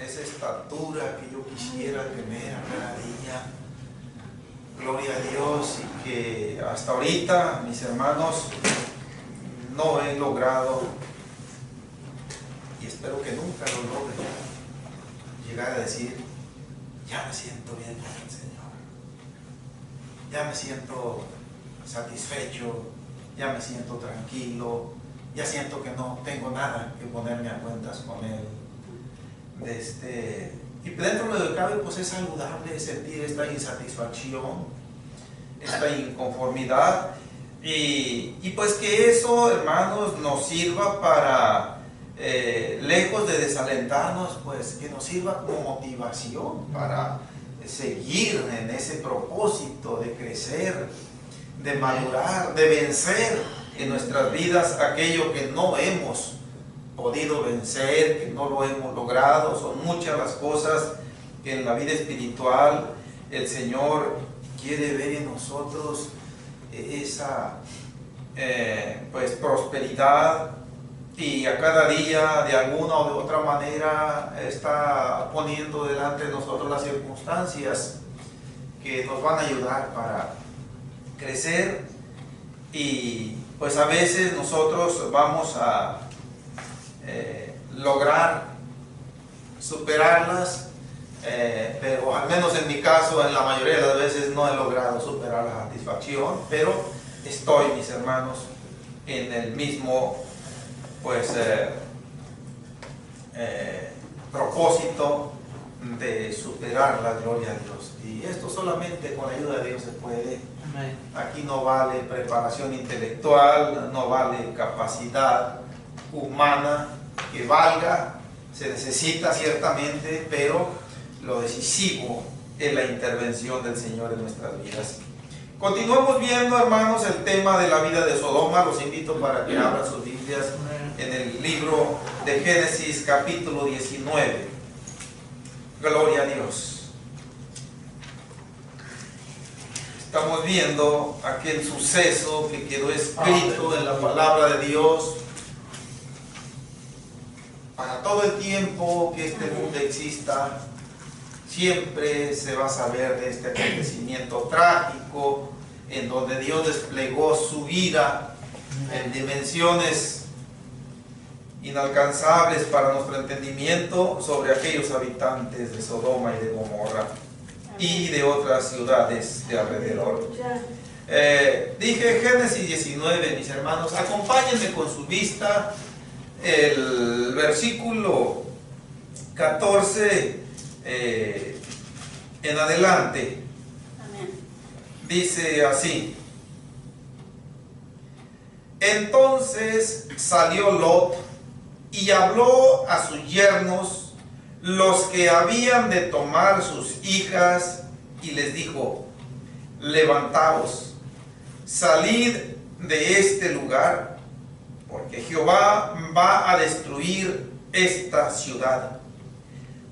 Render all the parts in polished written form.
esa estatura que yo quisiera tener a cada día. Gloria a Dios, y que hasta ahorita, mis hermanos, no he logrado, y espero que nunca lo logre, llegar a decir: ya me siento bien con el Señor, ya me siento satisfecho, ya me siento tranquilo, ya siento que no tengo nada que ponerme a cuentas con Él. Y dentro de lo que cabe, pues es saludable sentir esta insatisfacción, esta inconformidad, y pues que eso, hermanos, nos sirva para, lejos de desalentarnos, pues que nos sirva como motivación para seguir en ese propósito de crecer, de madurar, de vencer en nuestras vidas aquello que no hemos podido vencer, que no lo hemos logrado. Son muchas las cosas que en la vida espiritual el Señor quiere ver en nosotros, esa pues prosperidad, y a cada día de alguna o de otra manera está poniendo delante de nosotros las circunstancias que nos van a ayudar para crecer, y pues a veces nosotros vamos a lograr superarlas, pero al menos en mi caso, en la mayoría de las veces no he logrado superar la satisfacción, pero estoy, mis hermanos, en el mismo pues propósito de superar la gloria a Dios, y esto solamente con la ayuda de Dios se puede. Aquí no vale preparación intelectual, no vale capacidad humana que valga, se necesita ciertamente, pero lo decisivo es la intervención del Señor en nuestras vidas. Continuamos viendo, hermanos, el tema de la vida de Sodoma. Los invito para que abran sus Biblias en el libro de Génesis, capítulo 19. Gloria a Dios. Estamos viendo aquel suceso que quedó escrito en la palabra de Dios para todo el tiempo que este mundo exista. Siempre se va a saber de este acontecimiento trágico en donde Dios desplegó su ira en dimensiones inalcanzables para nuestro entendimiento sobre aquellos habitantes de Sodoma y de Gomorra y de otras ciudades de alrededor. Dije Génesis 19, mis hermanos. Acompáñenme con su vista el versículo 14 en adelante. Amén. Dice así: entonces salió Lot y habló a sus yernos, los que habían de tomar sus hijas, y les dijo: levantaos, salid de este lugar, porque Jehová va a destruir esta ciudad.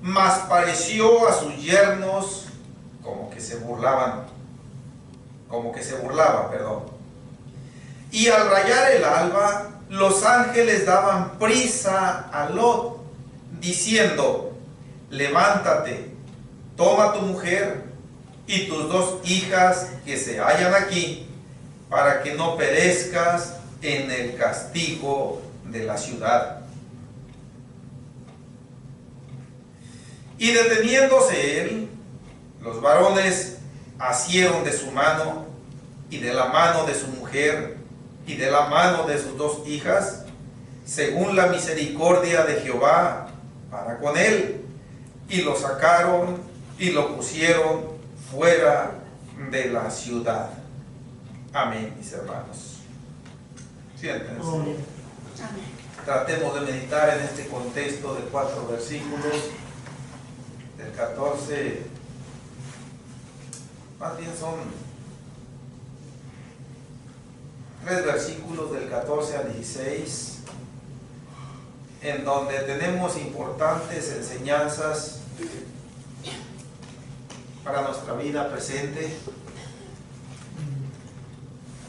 Mas pareció a sus yernos como que se burlaban, perdón. Y al rayar el alba, los ángeles daban prisa a Lot, diciendo: levántate, toma tu mujer y tus 2 hijas que se hallan aquí, para que no perezcas en el castigo de la ciudad. Y deteniéndose él, los varones asieron de su mano y de la mano de su mujer y de la mano de sus 2 hijas, según la misericordia de Jehová para con él, y lo sacaron y lo pusieron fuera de la ciudad. Amén, mis hermanos. Siéntense. Amén. Tratemos de meditar en este contexto de 4 versículos, del 14, más bien son 3 versículos del 14 al 16, en donde tenemos importantes enseñanzas para nuestra vida presente.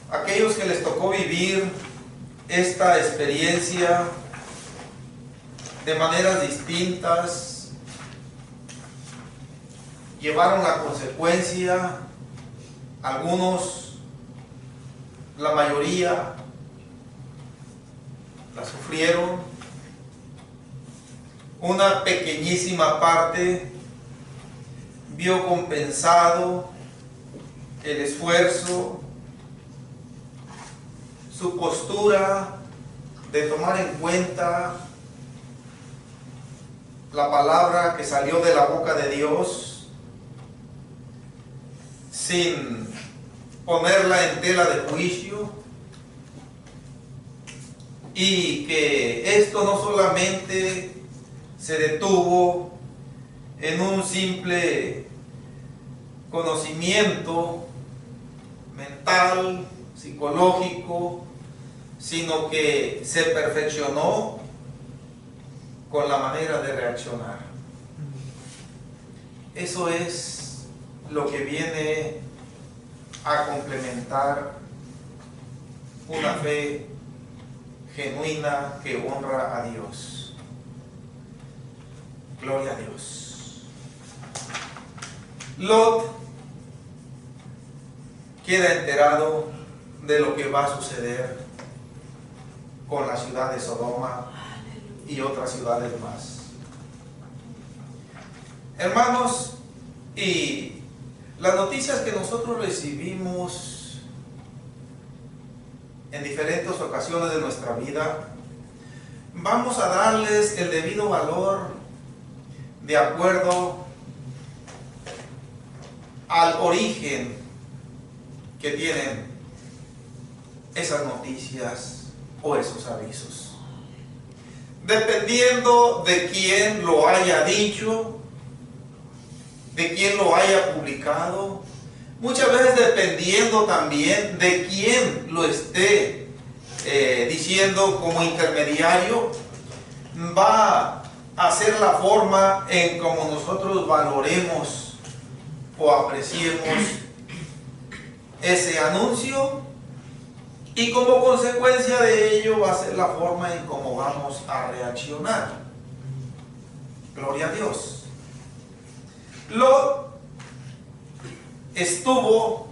Aquellos que les tocó vivir esta experiencia de maneras distintas, llevaron la consecuencia, algunos, la mayoría, la sufrieron, una pequeñísima parte vio compensado el esfuerzo, su postura de tomar en cuenta la palabra que salió de la boca de Dios sin ponerla en tela de juicio, y que esto no solamente se detuvo en un simple conocimiento mental, psicológico, sino que se perfeccionó con la manera de reaccionar. Eso es lo que viene a complementar una fe genuina que honra a Dios. Gloria a Dios. Lot queda enterado de lo que va a suceder con la ciudad de Sodoma y otras ciudades más. Hermanos, y las noticias que nosotros recibimos en diferentes ocasiones de nuestra vida, vamos a darles el debido valor de acuerdo al origen que tienen esas noticias o esos avisos. Dependiendo de quién lo haya dicho, de quién lo haya publicado, muchas veces dependiendo también de quién lo esté diciendo como intermediario, va a ser la forma en cómo nosotros valoremos o apreciemos ese anuncio, y como consecuencia de ello va a ser la forma en cómo vamos a reaccionar. Gloria a Dios. Lot estuvo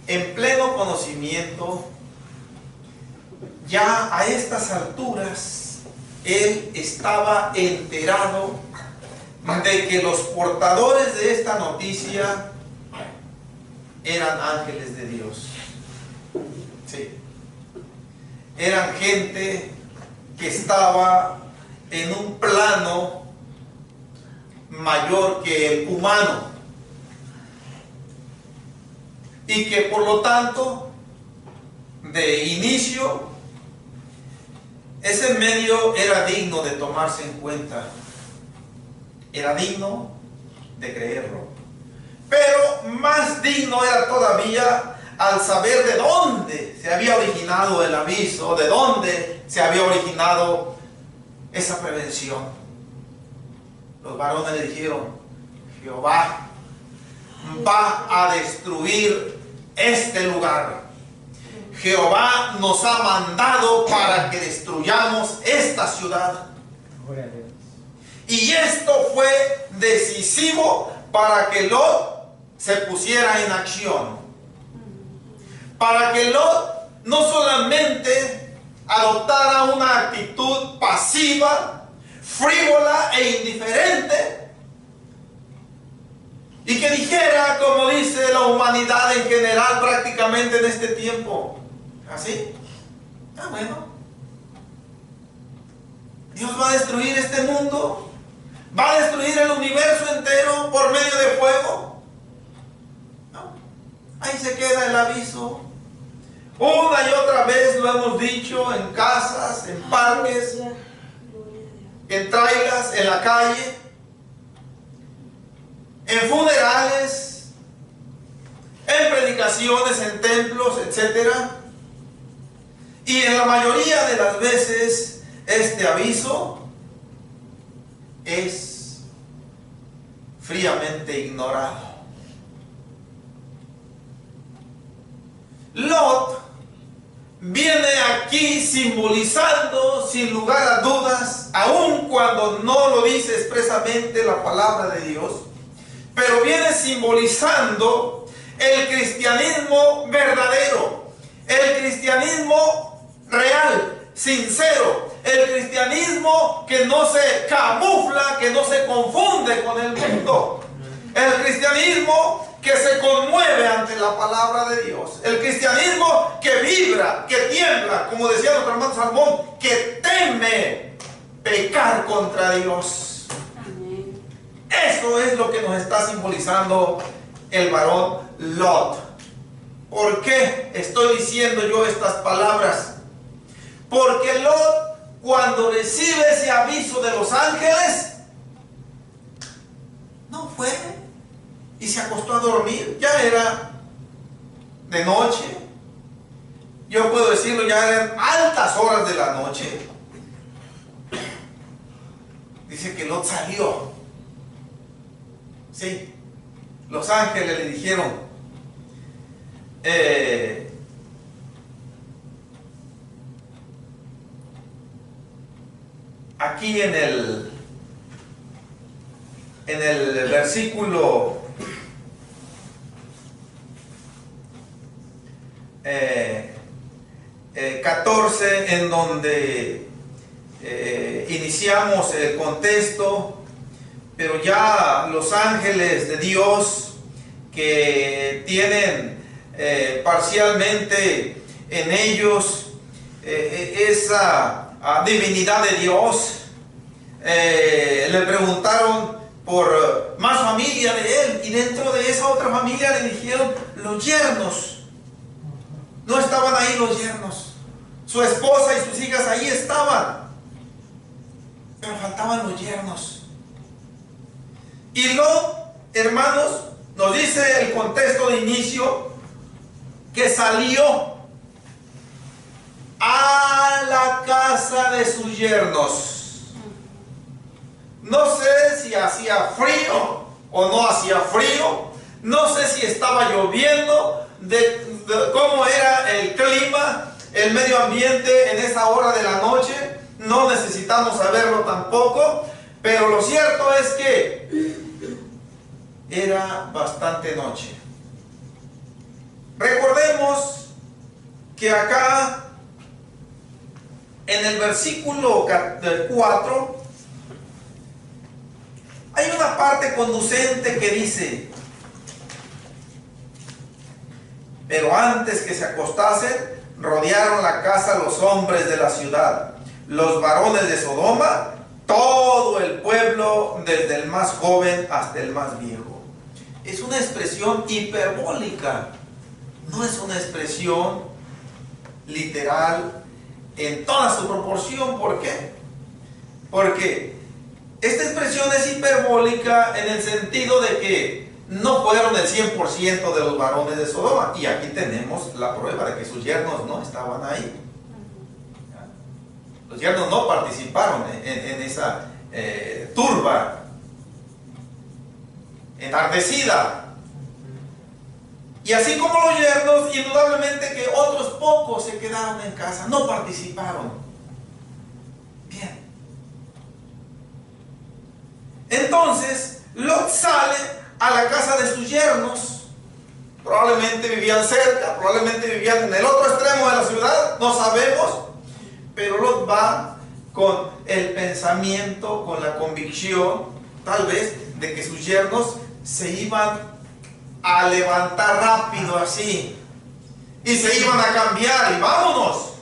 en pleno conocimiento. Ya a estas alturas él estaba enterado de que los portadores de esta noticia eran ángeles de Dios. Sí. Eran gente que estaba en un plano mayor que el humano, y que por lo tanto de inicio ese medio era digno de tomarse en cuenta, era digno de creerlo, pero más digno era todavía al saber de dónde se había originado el aviso, de dónde se había originado esa prevención. Los varones le dijeron: Jehová va a destruir este lugar. Jehová nos ha mandado para que destruyamos esta ciudad. Y esto fue decisivo para que Lot se pusiera en acción. Para que Lot no solamente adoptara una actitud pasiva, frívola e indiferente, y que dijera, como dice la humanidad en general prácticamente en este tiempo, ¿así? Ah, bueno, Dios va a destruir este mundo, va a destruir el universo entero por medio de fuego. No, ahí se queda el aviso. Una y otra vez lo hemos dicho, en casas, en parques, en trailers, en la calle, en funerales, en predicaciones, en templos, etc. Y en la mayoría de las veces este aviso es fríamente ignorado. Lot viene aquí simbolizando, sin lugar a dudas, aun cuando no lo dice expresamente la palabra de Dios, pero viene simbolizando el cristianismo verdadero, el cristianismo real, sincero, el cristianismo que no se camufla, que no se confunde con el mundo, el cristianismo que se conmueve ante la palabra de Dios, el cristianismo que vibra, que tiembla, como decía nuestro hermano Salmón, que teme pecar contra Dios. Amén. Eso es lo que nos está simbolizando el varón Lot. ¿Por qué estoy diciendo yo estas palabras? Porque Lot, cuando recibe ese aviso de los ángeles, no fue y se acostó a dormir. Ya era de noche. Yo puedo decirlo, ya eran altas horas de la noche. Dice que Lot salió. Sí, los ángeles le dijeron, aquí en el versículo 14, en donde iniciamos el contexto, pero ya los ángeles de Dios que tienen parcialmente en ellos esa divinidad de Dios, le preguntaron por más familia de él, y dentro de esa otra familia le dijeron los yernos. No estaban ahí los yernos, su esposa y sus hijas ahí estaban, pero faltaban los yernos. Y Lot, hermanos, nos dice el contexto de inicio que salió a la casa de sus yernos. No sé si hacía frío o no hacía frío, no sé si estaba lloviendo, de cómo era el clima, el medio ambiente en esa hora de la noche, no necesitamos saberlo tampoco, pero lo cierto es que era bastante noche. Recordemos que acá en el versículo 4 hay una parte conducente que dice: pero antes que se acostasen, rodearon la casa los hombres de la ciudad, los varones de Sodoma, todo el pueblo, desde el más joven hasta el más viejo. Es una expresión hiperbólica, no es una expresión literal en toda su proporción. ¿Por qué? Porque esta expresión es hiperbólica en el sentido de que no fueron el 100% de los varones de Sodoma. Y aquí tenemos la prueba de que sus yernos no estaban ahí. Los yernos no participaron en esa turba enardecida. Y así como los yernos, indudablemente que otros pocos se quedaron en casa, no participaron. Bien. Entonces, Lot sale a la casa de sus yernos. Probablemente vivían cerca, probablemente vivían en el otro extremo de la ciudad, no sabemos. Pero Lot va con el pensamiento, con la convicción, tal vez, de que sus yernos se iban a levantar rápido así y se iban a cambiar y vámonos,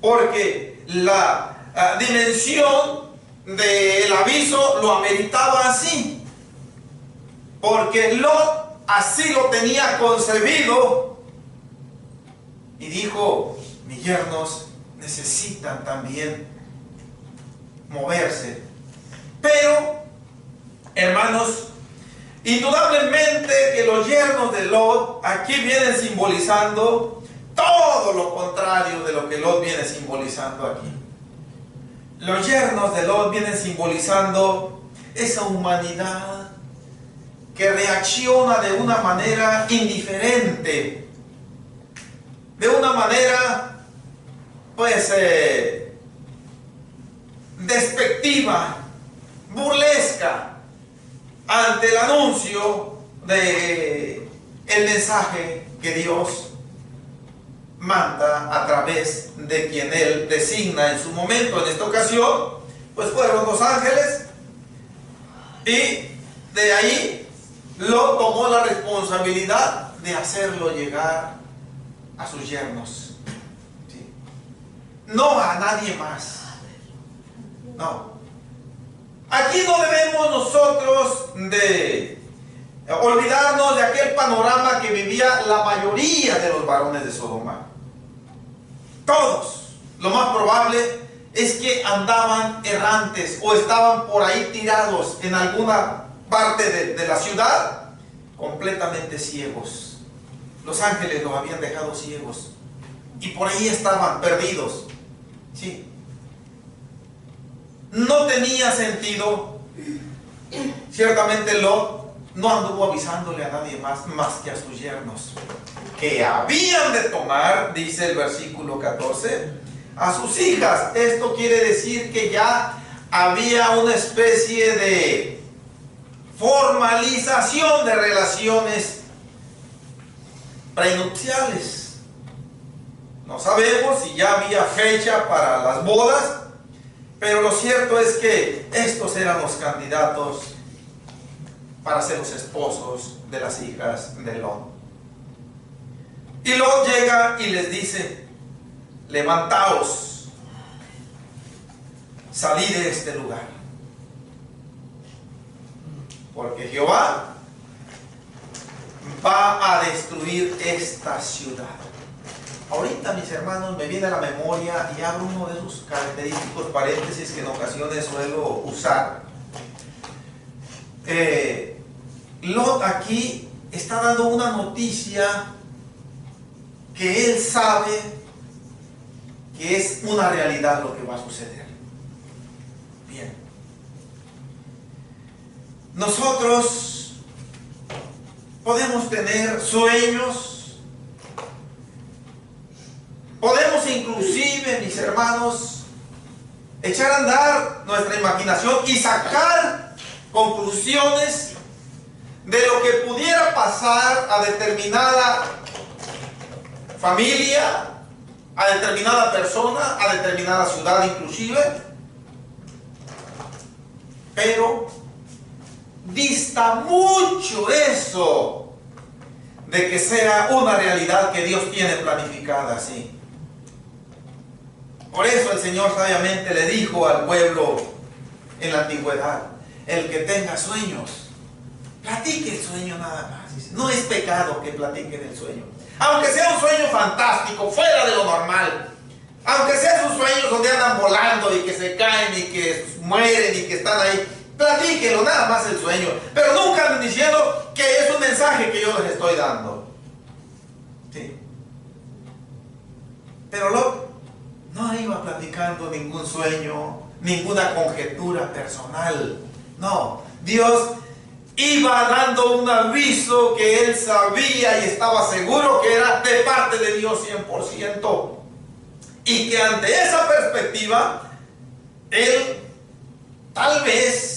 porque la dimensión del aviso lo ameritaba así, porque Lot así lo tenía concebido y dijo: mis yernos necesitan también moverse. Pero, hermanos, indudablemente que los yernos de Lot aquí vienen simbolizando todo lo contrario de lo que Lot viene simbolizando aquí. Los yernos de Lot vienen simbolizando esa humanidad que reacciona de una manera indiferente, de una manera pues despectiva, burlesca, ante el anuncio de el mensaje que Dios manda a través de quien Él designa en su momento. En esta ocasión, pues fueron los ángeles, y de ahí Lot tomó la responsabilidad de hacerlo llegar a sus yernos. ¿Sí? No a nadie más. No. Aquí no debemos nosotros de olvidarnos de aquel panorama que vivía la mayoría de los varones de Sodoma. Todos. Lo más probable es que andaban errantes o estaban por ahí tirados en alguna parte de la ciudad, completamente ciegos. Los ángeles los habían dejado ciegos y por ahí estaban perdidos. Sí. No tenía sentido. Ciertamente Lot no anduvo avisándole a nadie más que a sus yernos, que habían de tomar, dice el versículo 14, a sus hijas. Esto quiere decir que ya había una especie de formalización de relaciones prenupciales. No sabemos si ya había fecha para las bodas, pero lo cierto es que estos eran los candidatos para ser los esposos de las hijas de Lot. Y Lot llega y les dice: levantaos, salid de este lugar, porque Jehová va a destruir esta ciudad. Ahorita, mis hermanos, me viene a la memoria y abro uno de esos característicos paréntesis que en ocasiones suelo usar. Lot aquí está dando una noticia que él sabe que es una realidad lo que va a suceder. Bien. Nosotros podemos tener sueños, podemos inclusive, mis hermanos, echar a andar nuestra imaginación y sacar conclusiones de lo que pudiera pasar a determinada familia, a determinada persona, a determinada ciudad inclusive, pero dista mucho eso de que sea una realidad que Dios tiene planificada así. Por eso el Señor sabiamente le dijo al pueblo en la antigüedad: el que tenga sueños, platique el sueño nada más. Dice, no es pecado que platiquen el sueño, aunque sea un sueño fantástico, fuera de lo normal, aunque sea esos sueños donde andan volando y que se caen y que mueren y que están ahí. Platíquenlo, nada más el sueño, pero nunca anden diciendo que es un mensaje que yo les estoy dando. ¿Sí? Pero Lot no iba platicando ningún sueño, ninguna conjetura personal. No, Dios iba dando un aviso que él sabía y estaba seguro que era de parte de Dios 100%. Y que ante esa perspectiva, él tal vez,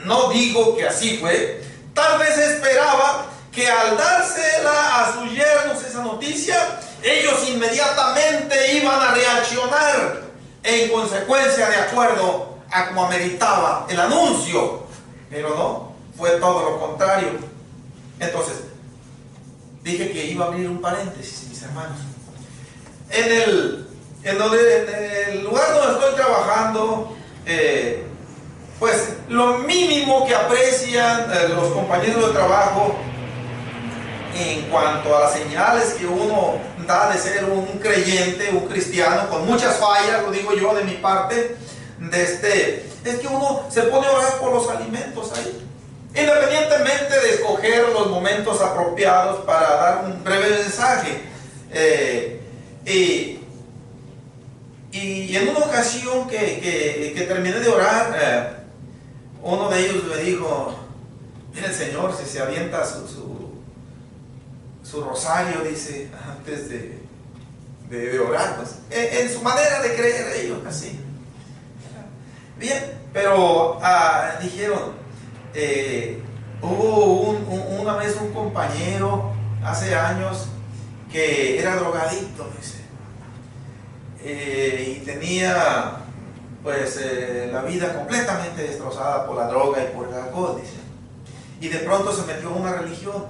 no digo que así fue, tal vez esperaba que al dársela a sus yernos esa noticia, ellos inmediatamente iban a reaccionar en consecuencia, de acuerdo a como ameritaba el anuncio. Pero no, fue todo lo contrario. Entonces, dije que iba a abrir un paréntesis, mis hermanos. En el lugar donde estoy trabajando, pues lo mínimo que aprecian los compañeros de trabajo en cuanto a las señales que uno da de ser un creyente, un cristiano, con muchas fallas, lo digo yo de mi parte, es que uno se pone a orar por los alimentos ahí, independientemente de escoger los momentos apropiados para dar un breve mensaje. Y en una ocasión que terminé de orar, uno de ellos me dijo: mira, el Señor, si se avienta su rosario, dice, antes de orar, pues, en su manera de creer ellos, así. Bien, pero dijeron, Hubo una vez un compañero hace años que era drogadicto, dice, y tenía pues la vida completamente destrozada por la droga y por el alcohol, dice. Y de pronto se metió en una religión.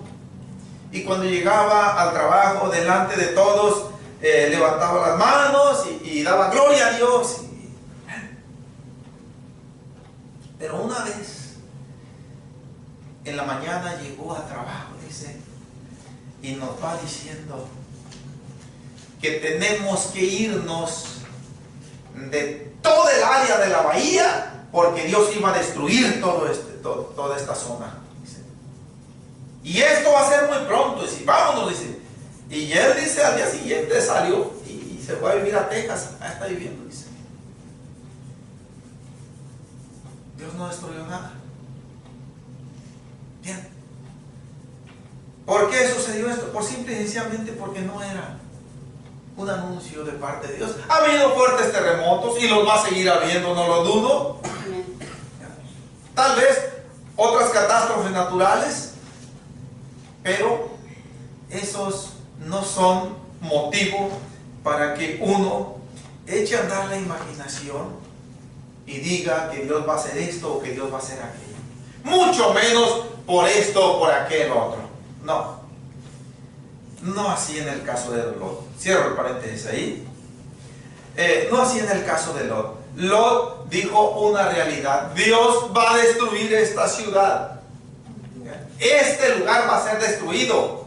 Y cuando llegaba al trabajo delante de todos, levantaba las manos y daba gloria a Dios. Pero una vez, en la mañana llegó al trabajo, dice, y nos va diciendo que tenemos que irnos de todo el área de la bahía porque Dios iba a destruir toda esta zona. Dice. Y esto va a ser muy pronto. Dice, vámonos, dice. Y él dice, al día siguiente salió y se fue a vivir a Texas. Ahí está viviendo, dice. Dios no destruyó nada. Bien. ¿Por qué sucedió esto? Por simple y sencillamente porque no era un anuncio de parte de Dios. Ha habido fuertes terremotos y los va a seguir habiendo, no lo dudo. Tal vez otras catástrofes naturales, pero esos no son motivo para que uno eche a andar la imaginación y diga que Dios va a hacer esto o que Dios va a hacer aquello. Mucho menos por esto o por aquel otro. No. No así en el caso de Lot. Cierro el paréntesis ahí. No así en el caso de Lot. Lot dijo una realidad. Dios va a destruir esta ciudad. Este lugar va a ser destruido.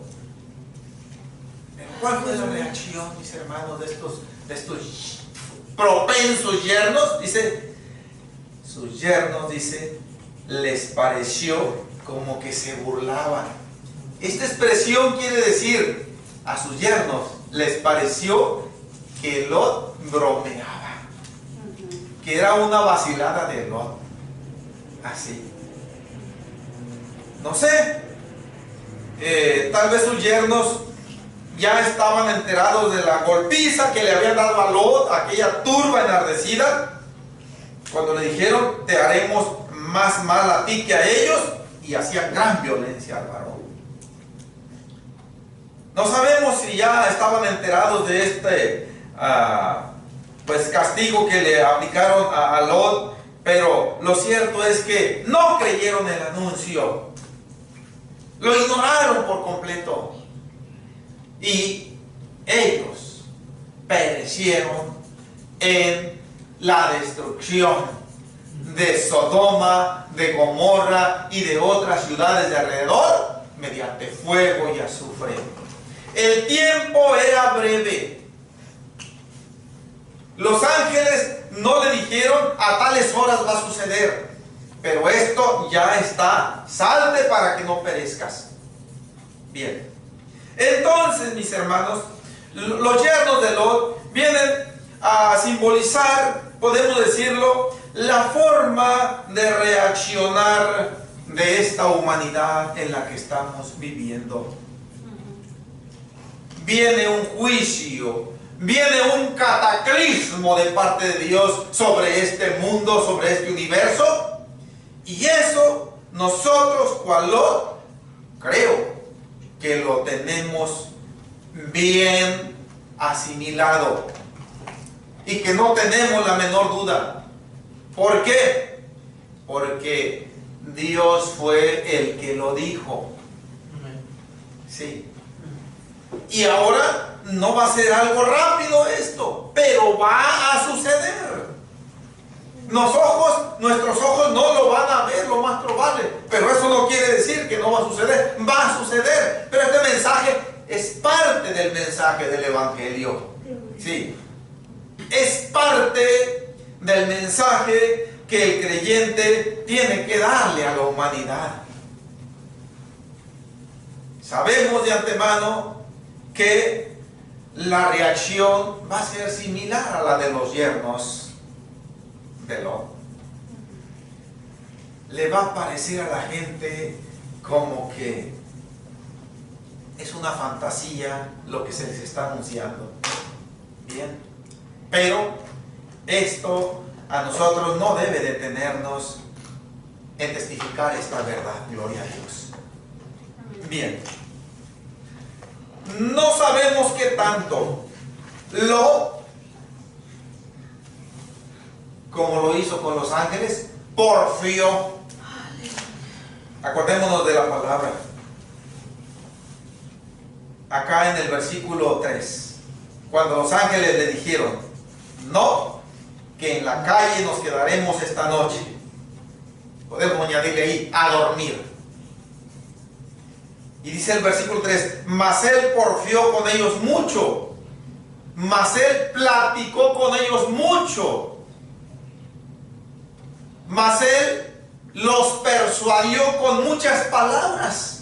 Pero ¿cuál fue la reacción, mis hermanos, de estos propensos yernos? Dice, sus yernos, dice, les pareció como que se burlaban. Esta expresión quiere decir, a sus yernos les pareció que Lot bromeaba, que era una vacilada de Lot. Así. No sé, tal vez sus yernos ya estaban enterados de la golpiza que le habían dado a Lot, aquella turba enardecida, cuando le dijeron, te haremos más mal a ti que a ellos, y hacían gran violencia al varón. No sabemos si ya estaban enterados de este pues castigo que le aplicaron a Lot, pero lo cierto es que no creyeron el anuncio, lo ignoraron por completo y ellos perecieron en la destrucción de Sodoma, de Gomorra y de otras ciudades de alrededor mediante fuego y azufre. El tiempo era breve. Los ángeles no le dijeron a tales horas va a suceder, pero esto ya está, salte para que no perezcas. Bien, entonces mis hermanos, los yernos de Lot vienen a simbolizar, podemos decirlo, la forma de reaccionar de esta humanidad en la que estamos viviendo. Viene un juicio, viene un cataclismo de parte de Dios sobre este mundo, sobre este universo, y eso nosotros, cual Lot, creo que lo tenemos bien asimilado y que no tenemos la menor duda. ¿Por qué? Porque Dios fue el que lo dijo. Sí. Y ahora no va a ser algo rápido esto, pero va a suceder. Nuestros ojos no lo van a ver, lo más probable, pero eso no quiere decir que no va a suceder. Va a suceder, pero este mensaje es parte del mensaje del Evangelio. Sí, es parte del mensaje que el creyente tiene que darle a la humanidad. Sabemos de antemano que la reacción va a ser similar a la de los yernos de Lot. Le va a parecer a la gente como que es una fantasía lo que se les está anunciando. Bien, pero esto a nosotros no debe detenernos en testificar esta verdad. Gloria a Dios. Bien. No sabemos qué tanto como lo hizo con los ángeles, porfió. Acordémonos de la palabra. Acá en el versículo 3, cuando los ángeles le dijeron, no, que en la calle nos quedaremos esta noche. Podemos añadirle ahí, a dormir. Y dice el versículo 3, mas él porfió con ellos mucho, mas él platicó con ellos mucho, mas él los persuadió con muchas palabras.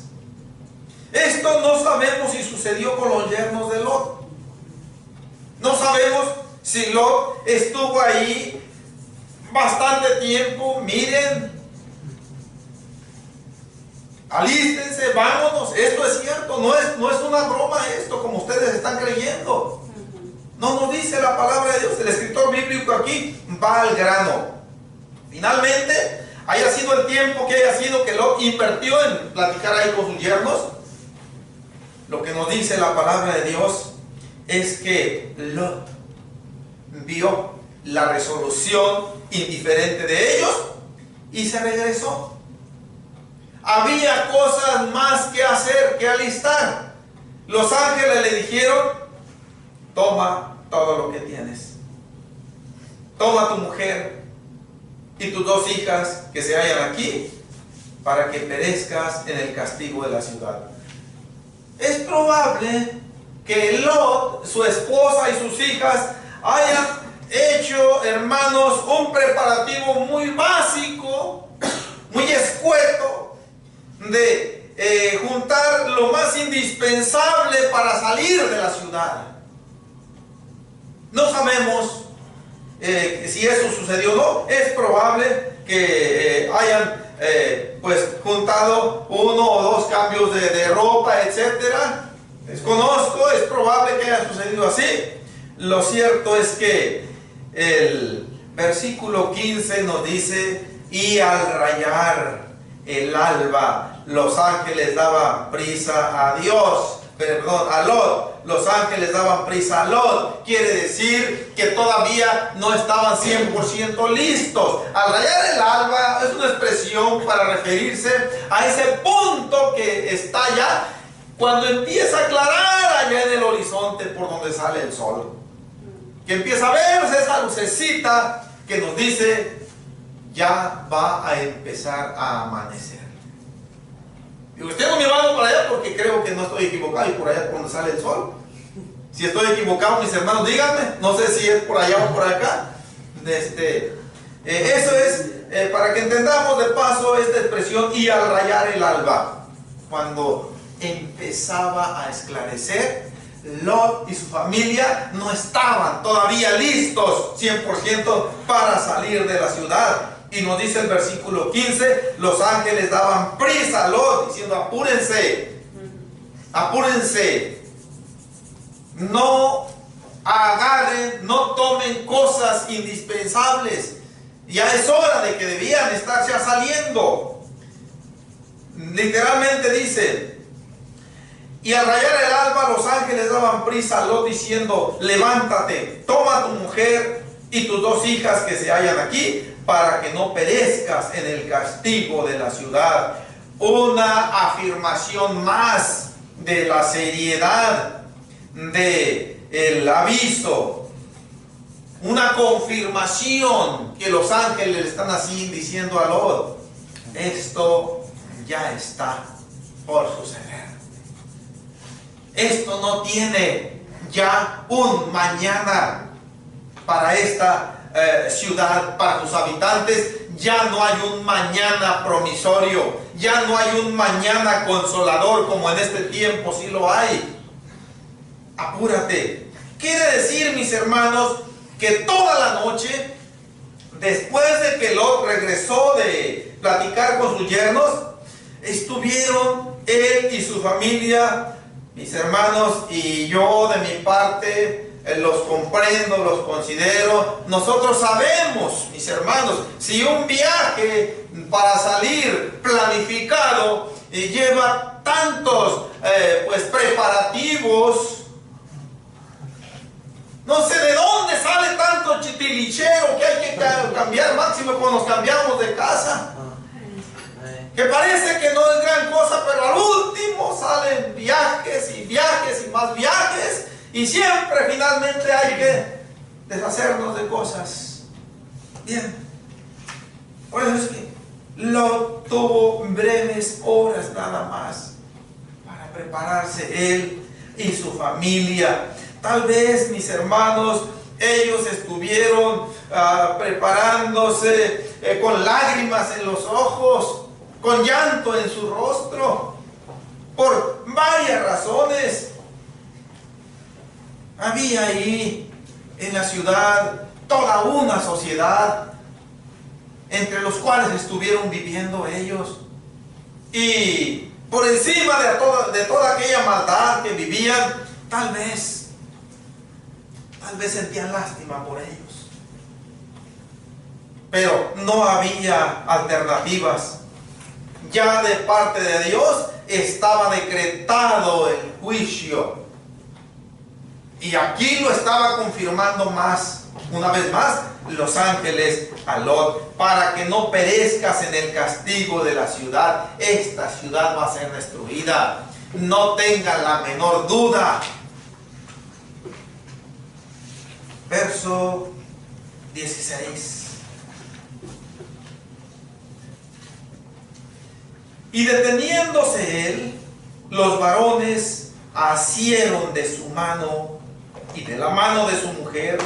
Esto no sabemos si sucedió con los yernos de Lot. No sabemos si Lot estuvo ahí bastante tiempo. Miren, alístense, vámonos. Esto es cierto, no es una broma esto como ustedes están creyendo. No nos dice la palabra de Dios. El escritor bíblico aquí va al grano. Finalmente, haya sido el tiempo que haya sido que Lot invirtió en platicar ahí con sus yernos, lo que nos dice la palabra de Dios es que Lot vio la resolución indiferente de ellos y se regresó. Había cosas más que hacer, que alistar. Los ángeles le dijeron, toma todo lo que tienes. Toma tu mujer y tus 2 hijas que se hallan aquí, para que perezcas en el castigo de la ciudad. Es probable que Lot, su esposa y sus hijas hayan hecho, hermanos, un preparativo muy básico, muy escueto, de juntar lo más indispensable para salir de la ciudad. No sabemos si eso sucedió o no. Es probable que hayan pues juntado 1 o 2 cambios de ropa, etcétera. Desconozco, es probable que haya sucedido así. Lo cierto es que el versículo 15 nos dice, y al rayar el alba, los ángeles daban prisa a Dios, perdón, a Lot. Los ángeles daban prisa a Lot. Quiere decir que todavía no estaban 100% listos. Al rayar el alba es una expresión para referirse a ese punto que está ya cuando empieza a aclarar allá en el horizonte por donde sale el sol. Que empieza a verse esa lucecita que nos dice, ya va a empezar a amanecer. Y usted no me va para allá porque creo que no estoy equivocado y por allá es donde sale el sol. Si estoy equivocado, mis hermanos, díganme. No sé si es por allá o por acá. Eso es para que entendamos de paso esta expresión, y al rayar el alba. Cuando empezaba a esclarecer, Lot y su familia no estaban todavía listos 100% para salir de la ciudad. Y nos dice el versículo 15, los ángeles daban prisa a Lot, diciendo, apúrense, apúrense, no agarren, no tomen cosas indispensables, ya es hora de que debían estar ya saliendo. Literalmente dice, y al rayar el alba los ángeles daban prisa a Lot diciendo, levántate, toma a tu mujer y tus 2 hijas que se hallan aquí, para que no perezcas en el castigo de la ciudad. Una afirmación más de la seriedad del aviso. Una confirmación que los ángeles le están así diciendo a Lot. Esto ya está por suceder. Esto no tiene ya un mañana para esta ciudad, para tus habitantes. Ya no hay un mañana promisorio, ya no hay un mañana consolador como en este tiempo sí lo hay. Apúrate. Quiere decir, mis hermanos, que toda la noche, después de que Lot regresó de platicar con sus yernos, estuvieron él y su familia, mis hermanos y yo de mi parte, los comprendo, los considero. Nosotros sabemos, mis hermanos, si un viaje para salir planificado lleva tantos preparativos, no sé de dónde sale tanto chitilichero que hay que cambiar, máximo cuando nos cambiamos de casa, que parece que no es gran cosa, pero al último salen viajes y viajes y más viajes, y siempre finalmente hay que deshacernos de cosas. Bien, por eso es que Lot tuvo breves horas nada más para prepararse él y su familia. Tal vez, mis hermanos, ellos estuvieron preparándose con lágrimas en los ojos, con llanto en su rostro, por varias razones. Había ahí en la ciudad toda una sociedad entre los cuales estuvieron viviendo ellos, y por encima de toda aquella maldad que vivían, tal vez sentían lástima por ellos, pero no había alternativas. Ya de parte de Dios estaba decretado el juicio, y aquí lo estaba confirmando una vez más, los ángeles a Lot, para que no perezcas en el castigo de la ciudad. Esta ciudad va a ser destruida, no tengan la menor duda. Verso 16. Y deteniéndose él, los varones asieron de su mano y de la mano de su mujer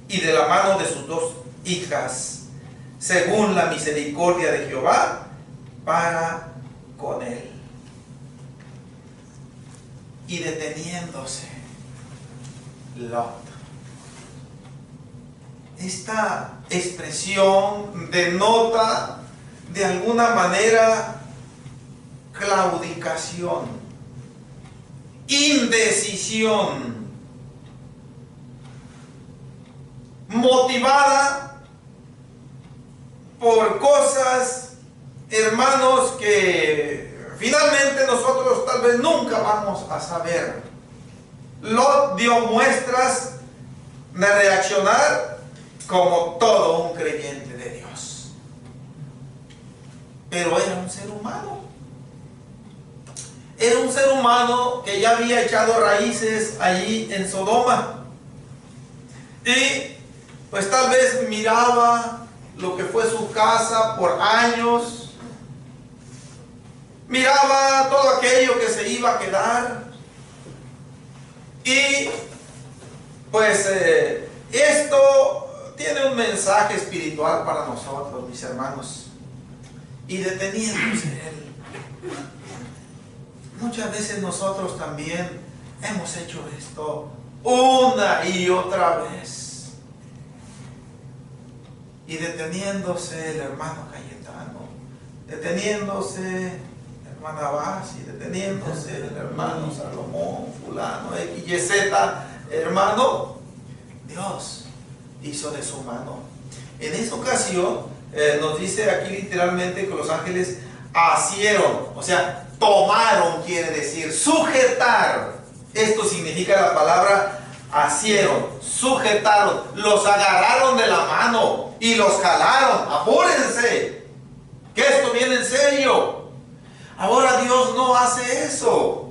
y de la mano de sus 2 hijas, según la misericordia de Jehová para con él. Y deteniéndose Lot. Esta expresión denota de alguna manera claudicación, indecisión, motivada por cosas, hermanos, que finalmente nosotros tal vez nunca vamos a saber. Lot dio muestras de reaccionar como todo un creyente de Dios, pero era un ser humano. Era un ser humano que ya había echado raíces allí en Sodoma, y pues tal vez miraba lo que fue su casa por años, miraba todo aquello que se iba a quedar, y pues esto tiene un mensaje espiritual para nosotros, mis hermanos. Y deteniéndose él, muchas veces nosotros también hemos hecho esto una y otra vez. Y deteniéndose el hermano Cayetano, deteniéndose la hermana Basi, deteniéndose el hermano Salomón, fulano, X, Y, Z, hermano, Dios hizo de su mano. En esa ocasión nos dice aquí literalmente que los ángeles asieron, o sea, tomaron, quiere decir sujetar. Esto significa la palabra asieron, sujetaron, los agarraron de la mano y los jalaron. Apúrense, que esto viene en serio. Ahora Dios no hace eso.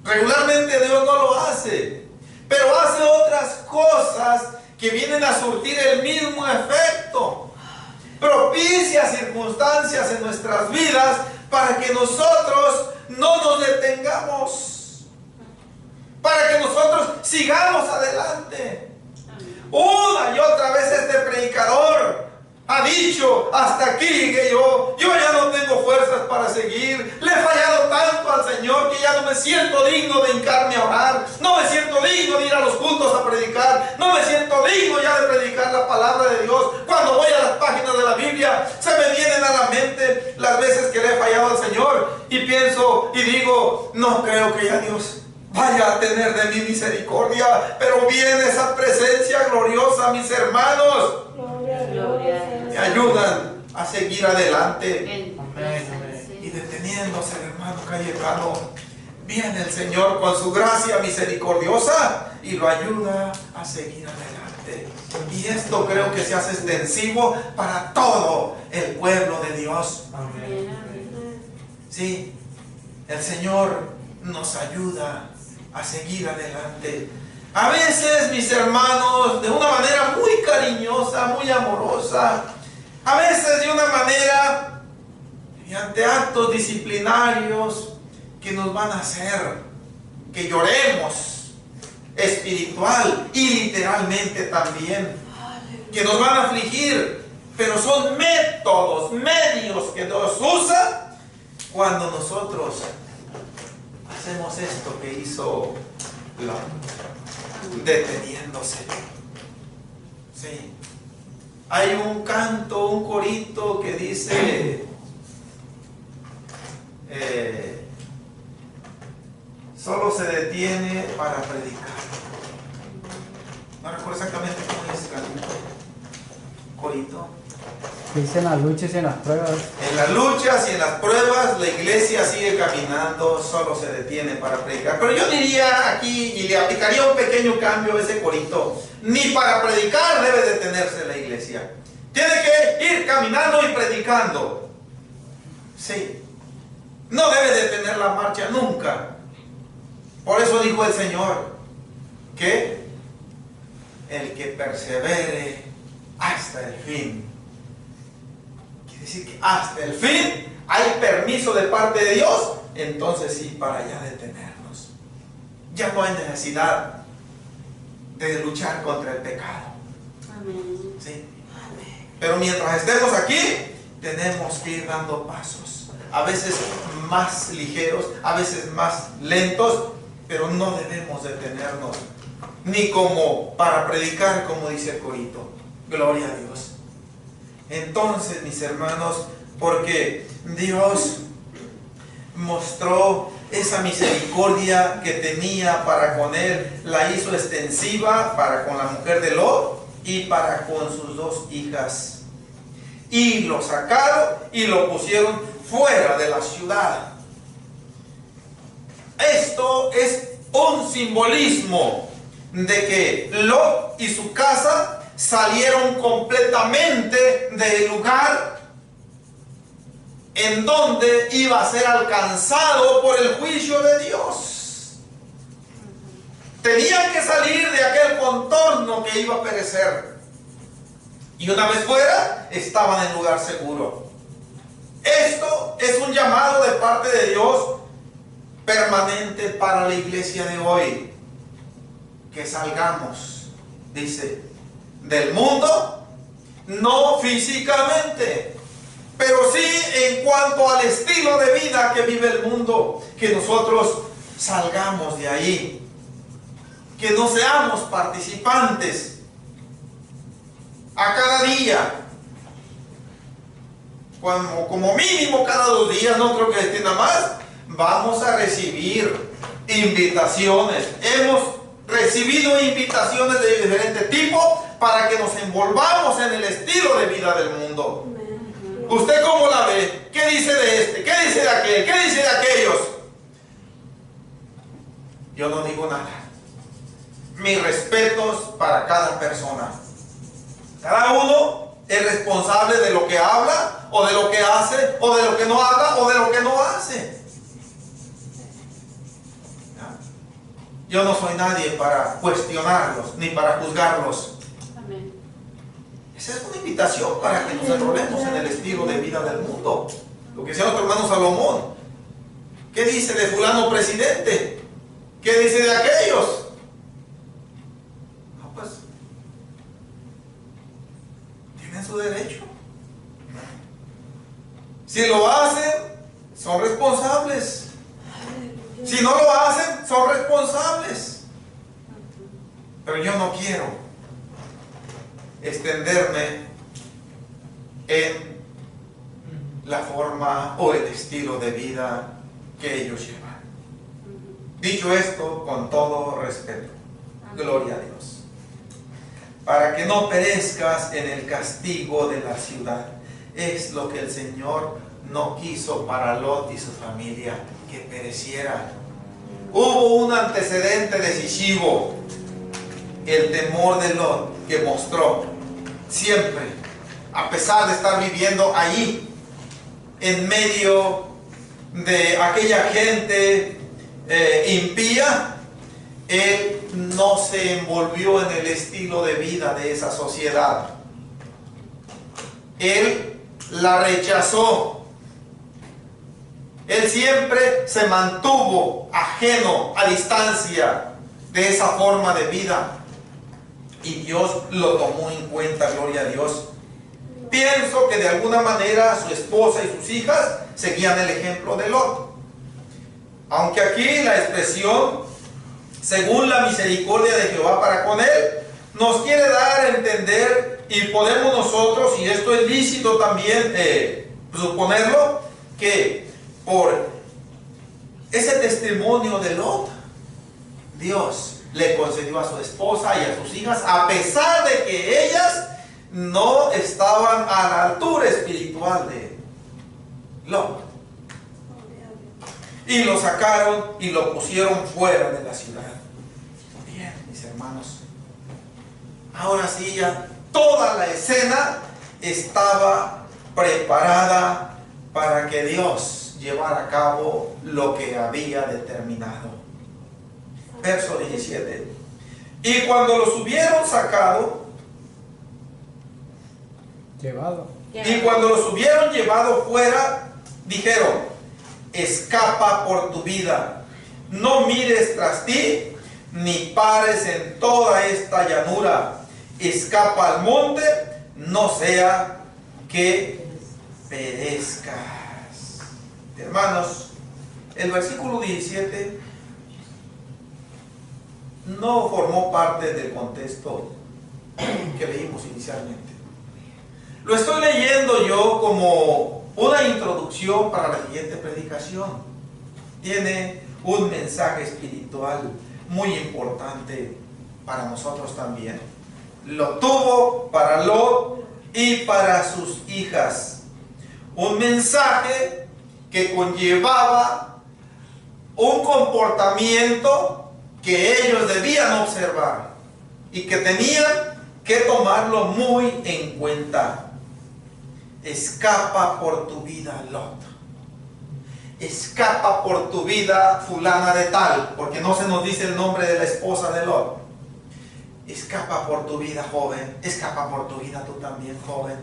Regularmente Dios no lo hace, pero hace otras cosas que vienen a surtir el mismo efecto. Propicia circunstancias en nuestras vidas para que nosotros no nos detengamos, para que nosotros sigamos adelante. Una y otra vez este predicador ha dicho: hasta aquí llegué yo ya no tengo fuerzas para seguir, le he fallado tanto al Señor que ya no me siento digno de hincarme a orar, no me siento digno de ir a los cultos a predicar, no me siento digno ya de predicar la palabra de Dios. Cuando voy a las páginas de la Biblia se me vienen a la mente las veces que le he fallado al Señor, y pienso y digo: no creo que ya Dios vaya a tener de mí misericordia. Pero viene esa presencia gloriosa, mis hermanos, me ayudan a seguir adelante. Y deteniéndose el hermano Cayetano, viene el Señor con su gracia misericordiosa y lo ayuda a seguir adelante. Y esto creo que se hace extensivo para todo el pueblo de Dios. Sí, el Señor nos ayuda a seguir adelante. A veces, mis hermanos, de una manera muy cariñosa, muy amorosa. A veces de una manera, mediante actos disciplinarios que nos van a hacer que lloremos, espiritual y literalmente también, que nos van a afligir, pero son métodos, medios que Dios usa cuando nosotros hacemos esto que hizo Lot, deteniéndose. Sí. Hay un canto, un corito que dice solo se detiene para predicar. No recuerdo exactamente cómo es el corito. Dice en las luchas y en las pruebas. En las luchas y en las pruebas la iglesia sigue caminando, solo se detiene para predicar. Pero yo diría aquí, y le aplicaría un pequeño cambio a ese corito: ni para predicar debe detenerse la iglesia. Tiene que ir caminando y predicando. Sí. No debe detener la marcha nunca. Por eso dijo el Señor que el que persevere hasta el fin. Quiere decir que hasta el fin hay permiso de parte de Dios. Entonces sí, para ya detenernos. Ya no hay necesidad de luchar contra el pecado. Amén. ¿Sí? Pero mientras estemos aquí, tenemos que ir dando pasos. A veces más ligeros, a veces más lentos, pero no debemos detenernos. Ni como para predicar, como dice el corito. Gloria a Dios. Entonces, mis hermanos, porque Dios mostró esa misericordia que tenía para con él, la hizo extensiva para con la mujer de Lot y para con sus dos hijas. Y lo sacaron y lo pusieron fuera de la ciudad. Esto es un simbolismo de que Lot y su casa salieron completamente del lugar en donde iba a ser alcanzado por el juicio de Dios. Tenían que salir de aquel contorno que iba a perecer. Y una vez fuera, estaban en lugar seguro. Esto es un llamado de parte de Dios permanente para la iglesia de hoy. Que salgamos, dice, del mundo, no físicamente, pero sí en cuanto al estilo de vida que vive el mundo, que nosotros salgamos de ahí, que no seamos participantes a cada día, como mínimo cada 2 días, no creo que esté nada más, vamos a recibir invitaciones. Hemos recibido invitaciones de diferente tipo para que nos envolvamos en el estilo de vida del mundo. ¿Usted cómo la ve? ¿Qué dice de este? ¿Qué dice de aquel? ¿Qué dice de aquellos? Yo no digo nada. Mis respetos para cada persona. Cada uno es responsable de lo que habla, o de lo que hace, o de lo que no habla, o de lo que no hace. Yo no soy nadie para cuestionarlos, ni para juzgarlos. Amén. Esa es una invitación para que nos enrolemos en el estilo de vida del mundo. Lo que decía nuestro hermano Salomón. ¿Qué dice de fulano presidente? ¿Qué dice de aquellos? No, pues, tienen su derecho. Si lo hacen, son responsables. Si no lo hacen, son responsables. Pero yo no quiero extenderme en la forma o el estilo de vida que ellos llevan. Dicho esto, con todo respeto, gloria a Dios. Para que no perezcas en el castigo de la ciudad. Es lo que el Señor no quiso para Lot y su familia, que pereciera. Hubo un antecedente decisivo, el temor de Lot, que mostró siempre, a pesar de estar viviendo allí, en medio de aquella gente impía, él no se envolvió en el estilo de vida de esa sociedad. Él la rechazó. Él siempre se mantuvo ajeno, a distancia de esa forma de vida. Y Dios lo tomó en cuenta, gloria a Dios. Pienso que de alguna manera su esposa y sus hijas seguían el ejemplo de Lot. Aunque aquí la expresión, según la misericordia de Jehová para con él, nos quiere dar a entender, y podemos nosotros, y esto es lícito también suponerlo, que por ese testimonio de Lot, Dios le concedió a su esposa y a sus hijas, a pesar de que ellas no estaban a la altura espiritual de Lot. Y lo sacaron y lo pusieron fuera de la ciudad. Bien, mis hermanos. Ahora sí, ya toda la escena estaba preparada para que Dios llevara a cabo lo que había determinado. Verso 17. Y cuando los hubieron sacado, y cuando los hubieron llevado fuera, dijeron: escapa por tu vida, no mires tras ti, ni pares en toda esta llanura, escapa al monte, no sea que perezcas. Hermanos, el versículo 17 no formó parte del contexto que leímos inicialmente. Lo estoy leyendo yo como una introducción para la siguiente predicación. Tiene un mensaje espiritual muy importante para nosotros también. Lo tuvo para Lot y para sus hijas. Un mensaje que conllevaba un comportamiento que ellos debían observar y que tenían que tomarlo muy en cuenta. Escapa por tu vida, Lot. Escapa por tu vida, fulana de tal, porque no se nos dice el nombre de la esposa de Lot. Escapa por tu vida, joven. Escapa por tu vida tú también, joven.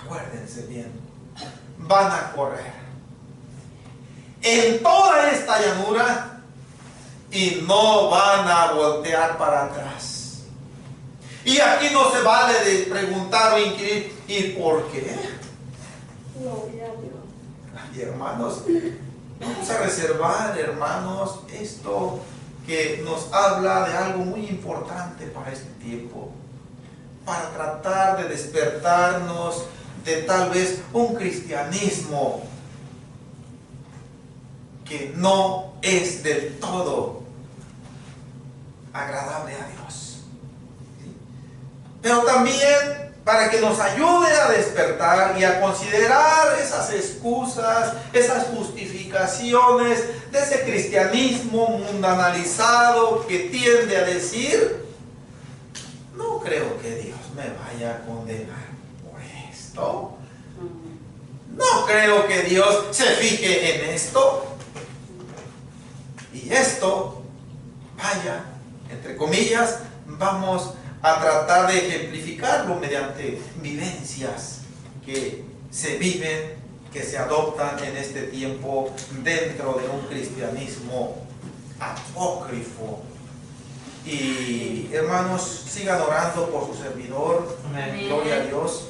Acuérdense bien. Van a correr en toda esta llanura y no van a voltear para atrás. Y aquí no se vale de preguntar o inquirir, ¿y por qué? Ay, hermanos, vamos a reservar, hermanos, esto que nos habla de algo muy importante para este tiempo, para tratar de despertarnos de tal vez un cristianismo que no es del todo agradable a Dios. Pero también para que nos ayude a despertar y a considerar esas excusas, esas justificaciones de ese cristianismo mundanalizado que tiende a decir: no creo que Dios me vaya a condenar por esto. No creo que Dios se fije en esto. Y esto, vaya, entre comillas, vamos a tratar de ejemplificarlo mediante vivencias que se viven, que se adoptan en este tiempo dentro de un cristianismo apócrifo. Y hermanos, sigan orando por su servidor. Amén. Gloria a Dios.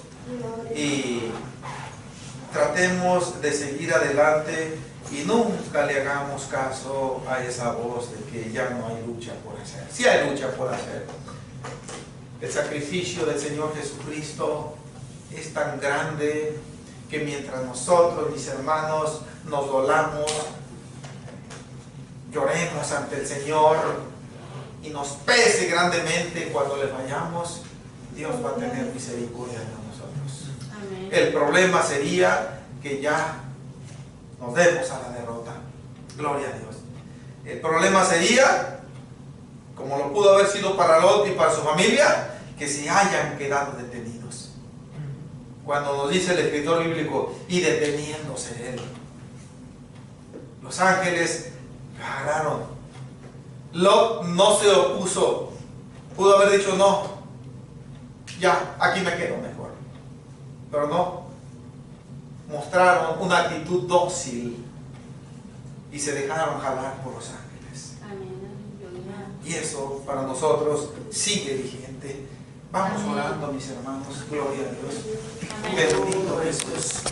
Y tratemos de seguir adelante y nunca le hagamos caso a esa voz de que ya no hay lucha por hacer. Sí hay lucha por hacer. El sacrificio del Señor Jesucristo es tan grande que mientras nosotros, mis hermanos, nos dolamos, lloremos ante el Señor y nos pese grandemente cuando le fallamos, Dios va a tener misericordia de nosotros. Amén. El problema sería que ya nos demos a la derrota. Gloria a Dios. El problema sería, como lo pudo haber sido para Lot y para su familia, que se hayan quedado detenidos. Cuando nos dice el escritor bíblico, y deteniéndose él. Los ángeles lo agarraron. Lot no se opuso. Pudo haber dicho, no, ya, aquí me quedo mejor. Pero no. Mostraron una actitud dócil y se dejaron jalar por los ángeles. Amén. Aleluya. Y eso para nosotros sigue vigente. Vamos Amén. orando, mis hermanos. Gloria a Dios. Amén. Bendito Jesús.